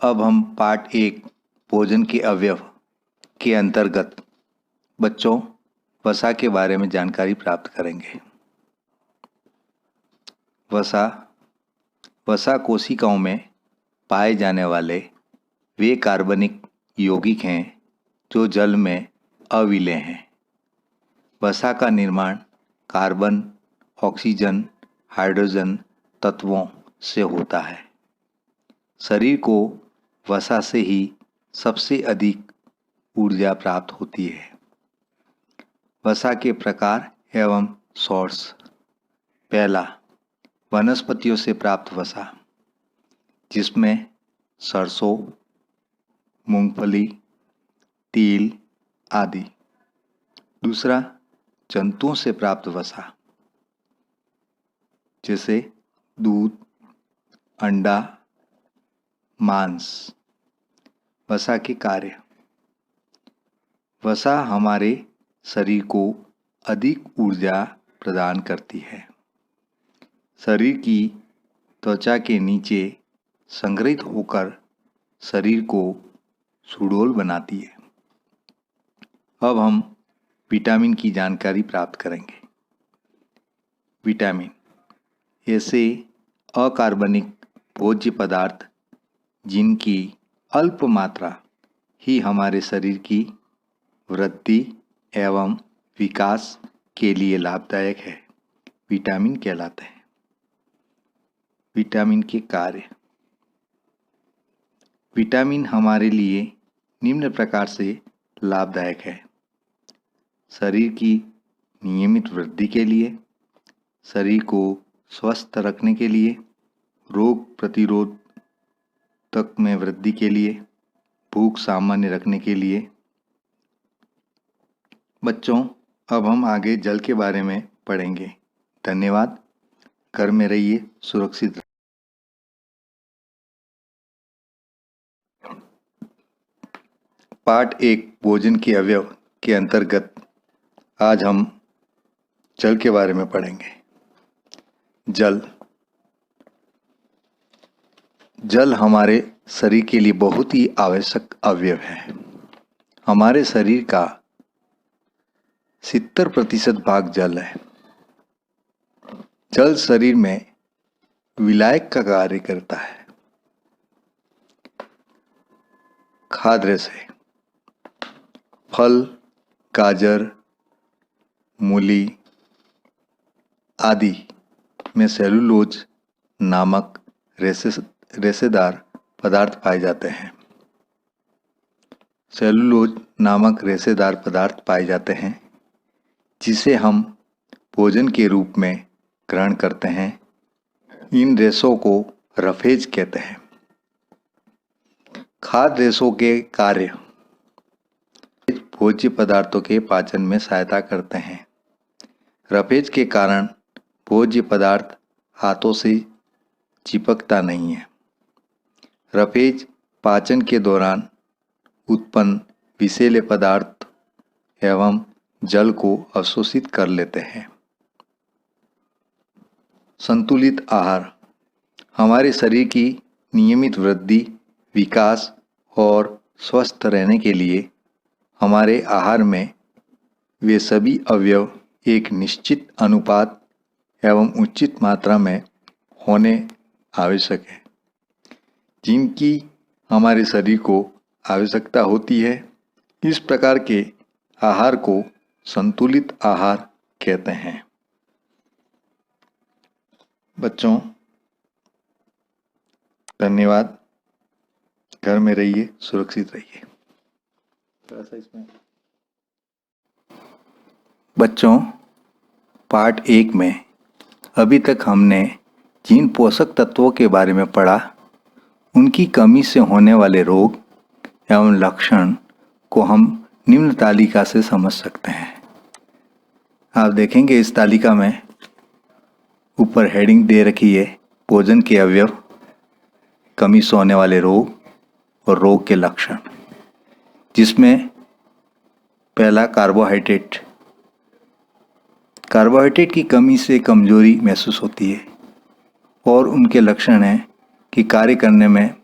अब हम पार्ट 1 भोजन के अवयव के अंतर्गत बच्चों वसा के बारे में जानकारी प्राप्त करेंगे। वसा कोशिकाओं में पाए जाने वाले वे कार्बनिक यौगिक हैं जो जल में अविलेय हैं। वसा का निर्माण कार्बन, ऑक्सीजन, हाइड्रोजन तत्वों से होता है। शरीर को वसा से ही सबसे अधिक ऊर्जा प्राप्त होती है। वसा के प्रकार एवं सोर्स। पहला, वनस्पतियों से प्राप्त वसा, जिसमें सरसों, मूंगफली, तिल आदि। दूसरा, जंतुओं से प्राप्त वसा, जैसे दूध, अंडा, मांस। वसा के कार्य। वसा हमारे शरीर को अधिक ऊर्जा प्रदान करती है। शरीर की त्वचा के नीचे संग्रहित होकर शरीर को सुडौल बनाती है। अब हम विटामिन की जानकारी प्राप्त करेंगे। विटामिन ऐसे अकार्बनिक भोज्य पदार्थ जिनकी अल्प मात्रा ही हमारे शरीर की वृद्धि एवं विकास के लिए लाभदायक है, विटामिन कहलाते हैं। विटामिन के कार्य। विटामिन हमारे लिए निम्न प्रकार से लाभदायक है। शरीर की नियमित वृद्धि के लिए, शरीर को स्वस्थ रखने के लिए, रोग प्रतिरोध तक में वृद्धि के लिए, भूख सामान्य रखने के लिए। बच्चों, अब हम आगे जल के बारे में पढ़ेंगे। धन्यवाद। घर में रहिए, सुरक्षित रहिए। पार्ट 1 भोजन के अवयव के अंतर्गत आज हम जल के बारे में पढ़ेंगे। जल हमारे शरीर के लिए बहुत ही आवश्यक अवयव है। हमारे शरीर का 70% भाग जल है। जल शरीर में विलायक का कार्य करता है। खाद्य से फल, गाजर, मूली आदि में सेलुलोज नामक रेशेदार पदार्थ पाए जाते हैं। सेलुलोज नामक रेशेदार पदार्थ पाए जाते हैं जिसे हम भोजन के रूप में ग्रहण करते हैं। इन रेशों को रफेज कहते हैं। खाद्य रेशों के कार्य। भोज्य पदार्थों के पाचन में सहायता करते हैं। रफेज के कारण भोज्य पदार्थ हाथों से चिपकता नहीं है। रफेज पाचन के दौरान उत्पन्न विषैले पदार्थ एवं जल को अवशोषित कर लेते हैं। संतुलित आहार। हमारे शरीर की नियमित वृद्धि, विकास और स्वस्थ रहने के लिए हमारे आहार में वे सभी अवयव एक निश्चित अनुपात एवं उचित मात्रा में होने आवश्यक है, जिनकी हमारे शरीर को आवश्यकता होती है। इस प्रकार के आहार को संतुलित आहार कहते हैं। बच्चों, धन्यवाद। घर में रहिए, सुरक्षित रहिए। बच्चों, पार्ट 1 में अभी तक हमने जिन पोषक तत्वों के बारे में पढ़ा, उनकी कमी से होने वाले रोग एवं लक्षण को हम निम्न तालिका से समझ सकते हैं। आप देखेंगे इस तालिका में ऊपर हेडिंग दे रखी है, भोजन के अवयव, कमी से होने वाले रोग और रोग के लक्षण, जिसमें पहला कार्बोहाइड्रेट। कार्बोहाइड्रेट की कमी से कमजोरी महसूस होती है और उनके लक्षण हैं कि कार्य करने में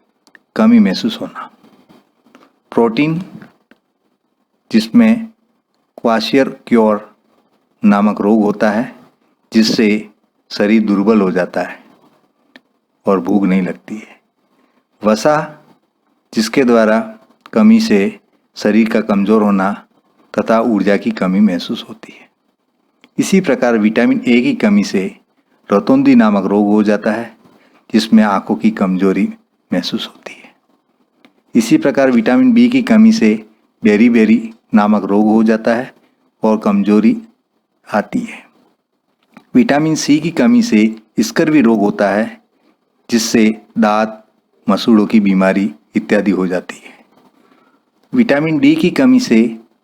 कमी महसूस होना। प्रोटीन, जिसमें क्वाशियरक्योर नामक रोग होता है, जिससे शरीर दुर्बल हो जाता है और भूख नहीं लगती है। वसा, जिसके द्वारा कमी से शरीर का कमज़ोर होना तथा ऊर्जा की कमी महसूस होती है। इसी प्रकार विटामिन ए की कमी से रतौंधी नामक रोग हो जाता है, जिसमें आंखों की कमजोरी महसूस होती है। इसी प्रकार विटामिन बी की कमी से बेरी नामक रोग हो जाता है और कमजोरी आती है। विटामिन सी की कमी से स्कर्वी रोग होता है, जिससे दांत, मसूड़ों की बीमारी इत्यादि हो जाती है। विटामिन डी की कमी से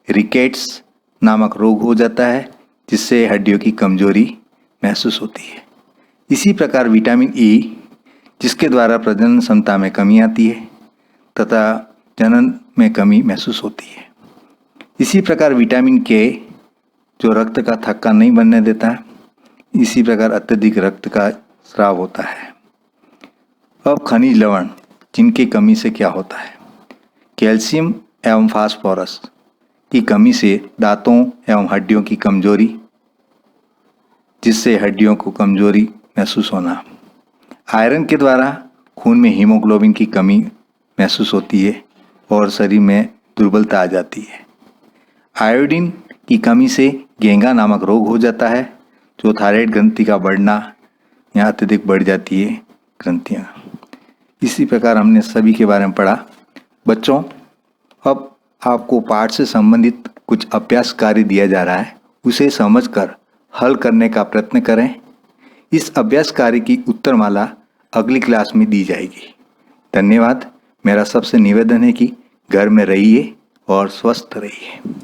रिकेट्स नामक रोग हो जाता है, जिससे हड्डियों की कमजोरी महसूस होती है। इसी प्रकार विटामिन ई, जिसके द्वारा प्रजनन क्षमता में कमी आती है तथा जनन में कमी महसूस होती है। इसी प्रकार विटामिन के, जो रक्त का थक्का नहीं बनने देता है। इसी प्रकार अत्यधिक रक्त का स्राव होता है। अब खनिज लवण, जिनकी कमी से क्या होता है। कैल्शियम एवं फास्फोरस की कमी से दांतों एवं हड्डियों की कमजोरी, जिससे हड्डियों को कमजोरी महसूस होना। आयरन के द्वारा खून में हीमोग्लोबिन की कमी महसूस होती है और शरीर में दुर्बलता आ जाती है। आयोडीन की कमी से घेंगा नामक रोग हो जाता है, जो थायराइड ग्रंथि का बढ़ना या अत्यधिक बढ़ जाती है ग्रंथियाँ। इसी प्रकार हमने सभी के बारे में पढ़ा। बच्चों, अब आपको पाठ से संबंधित कुछ अभ्यास कार्य दिया जा रहा है, उसे समझकर हल करने का प्रयत्न करें। इस अभ्यास कार्य की उत्तरमाला अगली क्लास में दी जाएगी। धन्यवाद। मेरा सबसे निवेदन है कि घर में रहिए और स्वस्थ रहिए।